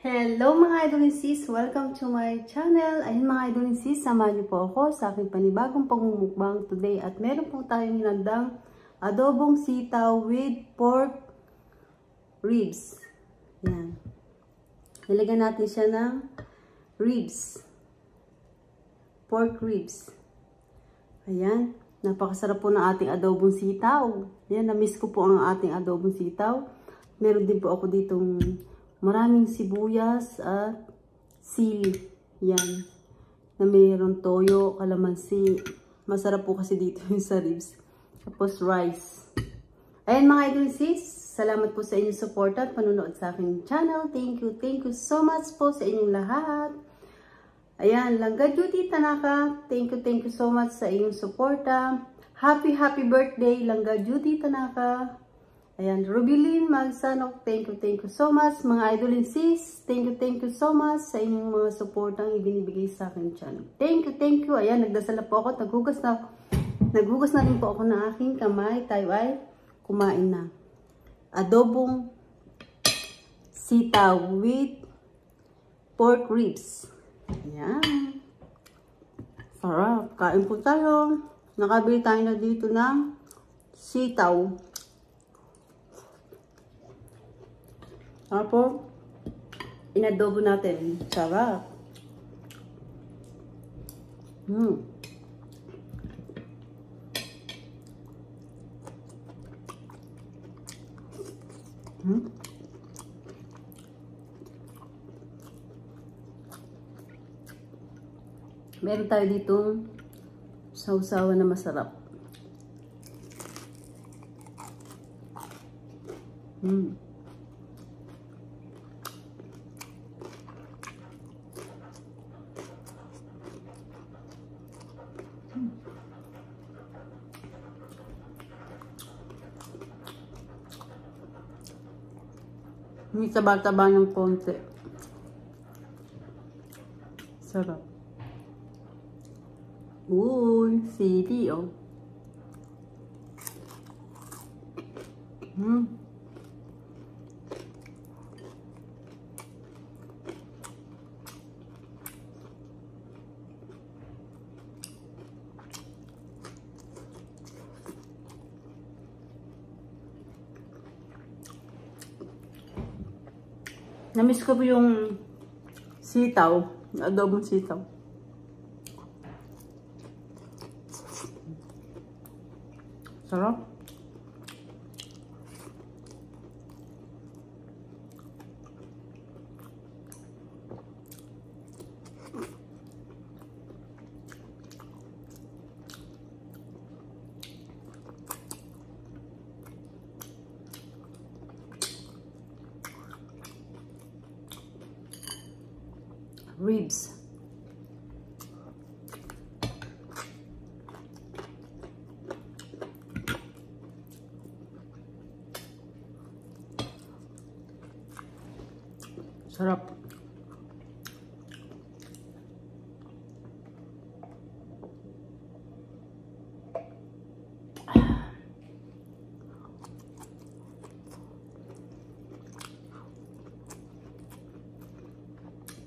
Hello mga idol and sis! Welcome to my channel. Ayun mga idol and sis, samahan niyo po ako sa aking panibagong pagmumukbang today. At meron po tayong hinandang adobong sitaw with pork ribs. Yan. Nilagyan natin siya ng ribs. Pork ribs. Ayan. Napakasarap po ng ating adobong sitaw. Ayan, na-miss ko po ang ating adobong sitaw. Meron din po ako ditong maraming sibuyas at sili. Yan. Na mayroong toyo, kalamansi. Masarap po kasi dito yung sa ribs. Tapos rice. Ayan mga idol sis. Salamat po sa inyong support at panunood sa aking channel. Thank you. Thank you so much po sa inyong lahat. Ayan. Langga Judy Tanaka. Thank you so much sa inyong suporta. Happy birthday Langga Judy Tanaka. Ayan, Rubilin Magsanok, thank you so much. Mga idol and sis, thank you so much sa inyong mga supportang ibinibigay sa akin channel. Thank you. Ayan, nagdasal na po ako. Naghugas na rin po ako ng aking kamay. Tayo ay kumain na. Adobong sitaw with pork ribs. Ayan. Sarap. Kain po tayo. Nakabili tayo na dito ng sitaw. Tapos, inadobo natin. Sarap. Meron tayo ditong sausawan na masarap. May taba-taba ng konti. Sarap. Uy, sili oh. Namiss ko po yung sitaw, adobong sitaw. Sarap. Ribs. Sarap.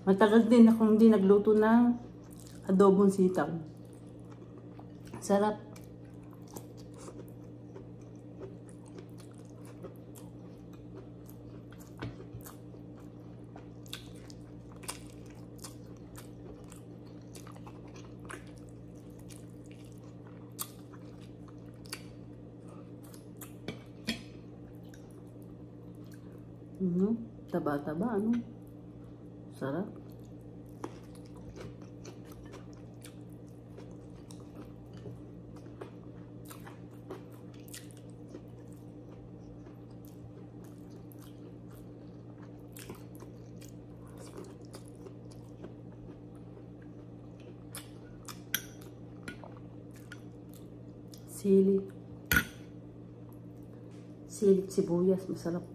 Matagal din akong hindi nagluto ng adobong sitaw. Sarap. Taba-taba, ano? Sarap. Sili. Sili, sibuyas, masarap.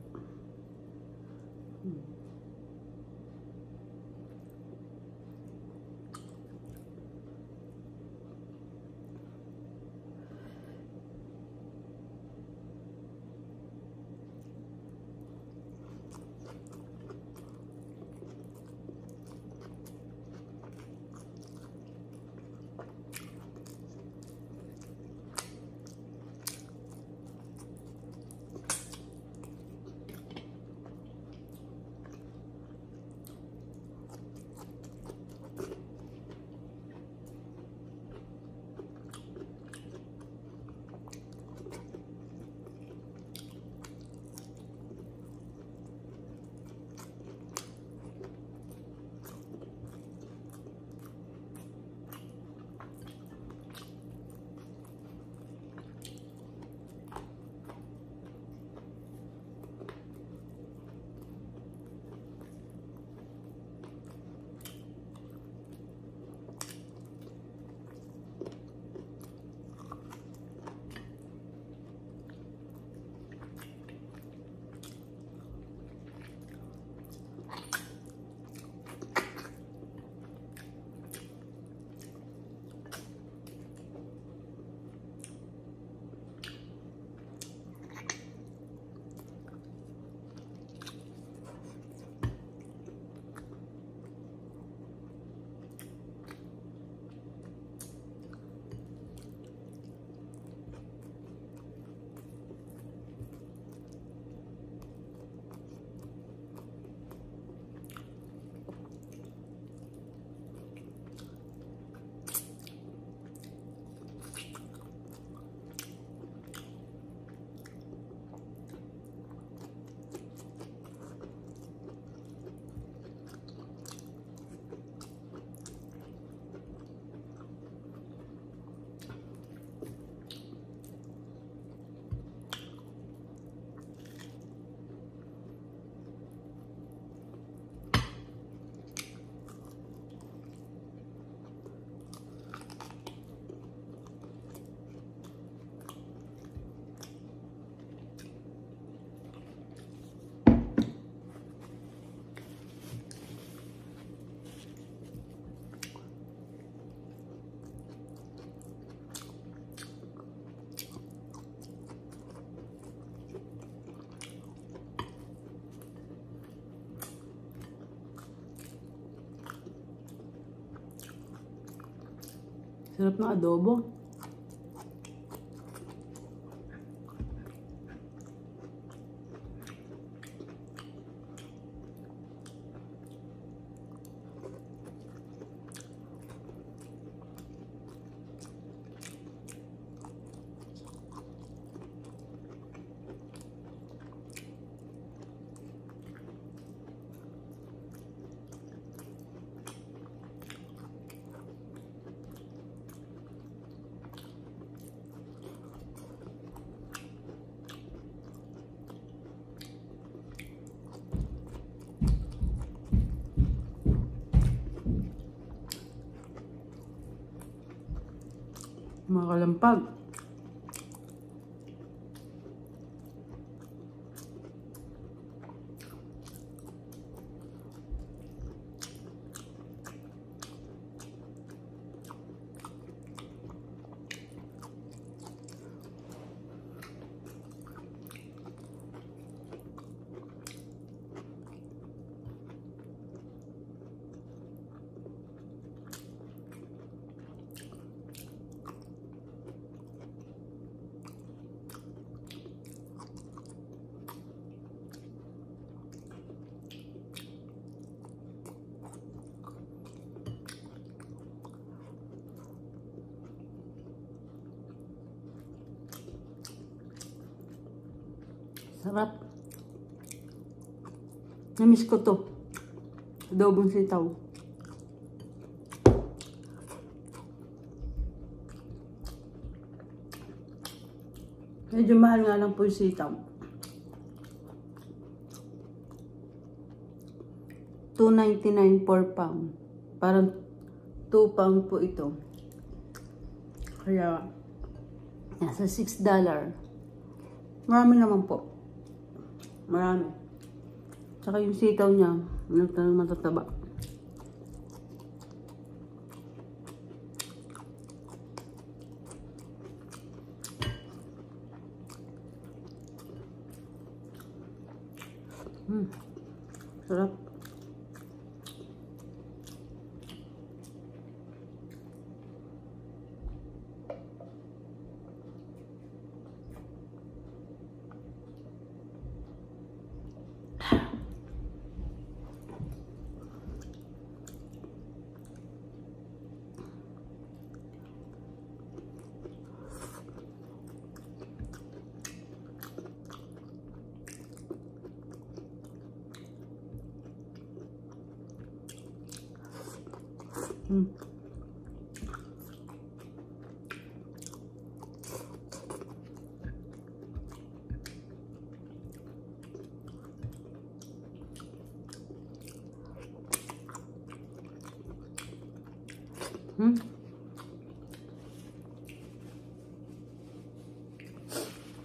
Sarap ng adobo. Mga kalampag. Sarap. Namiss ko to. Adobong sitaw. Medyo mahal nga lang po yung sitaw. $2.99 per pound. Parang 2 pound po ito. Kaya, nasa $6. Marami naman po. Marami. Tsaka yung sitaw niya, talagang matataba. Sarap.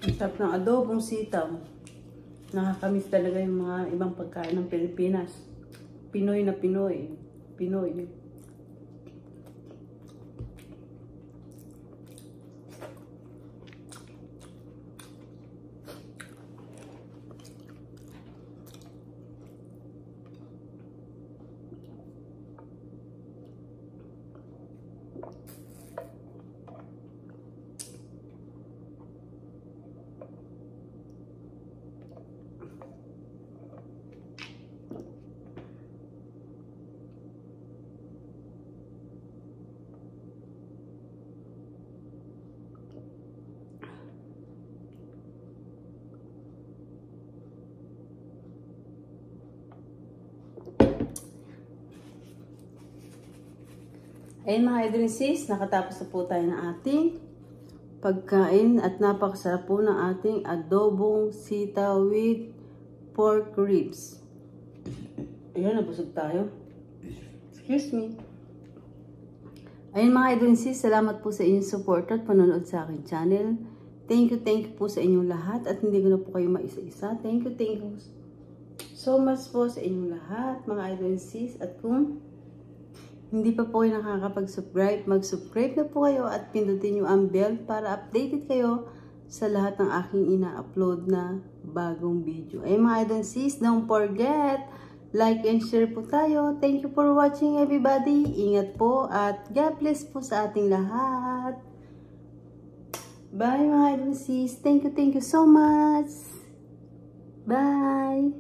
Ang sarap ng adobong sitaw. Nakakamiss talaga yung mga ibang pagkain ng Pilipinas. Pinoy na Pinoy. Pinoy. Ayun mga idol sis, nakatapos na po tayo ng ating pagkain at napakasarap po ng ating adobong sitaw with pork ribs. Ayun, nabusog tayo. Excuse me. Ayun mga idol sis, salamat po sa inyong support at panonood sa aking channel. Thank you po sa inyong lahat at hindi ko na po kayo maisa-isa. Thank you so much po sa inyong lahat mga idol sis. At kung hindi pa po kayo nakakapag-subscribe, mag-subscribe na po kayo at pindutin nyo ang bell para updated kayo sa lahat ng aking ina-upload na bagong video. Ay mga idol sis, don't forget, like and share po tayo. Thank you for watching everybody. Ingat po at God bless po sa ating lahat. Bye mga idol sis. Thank you so much. Bye.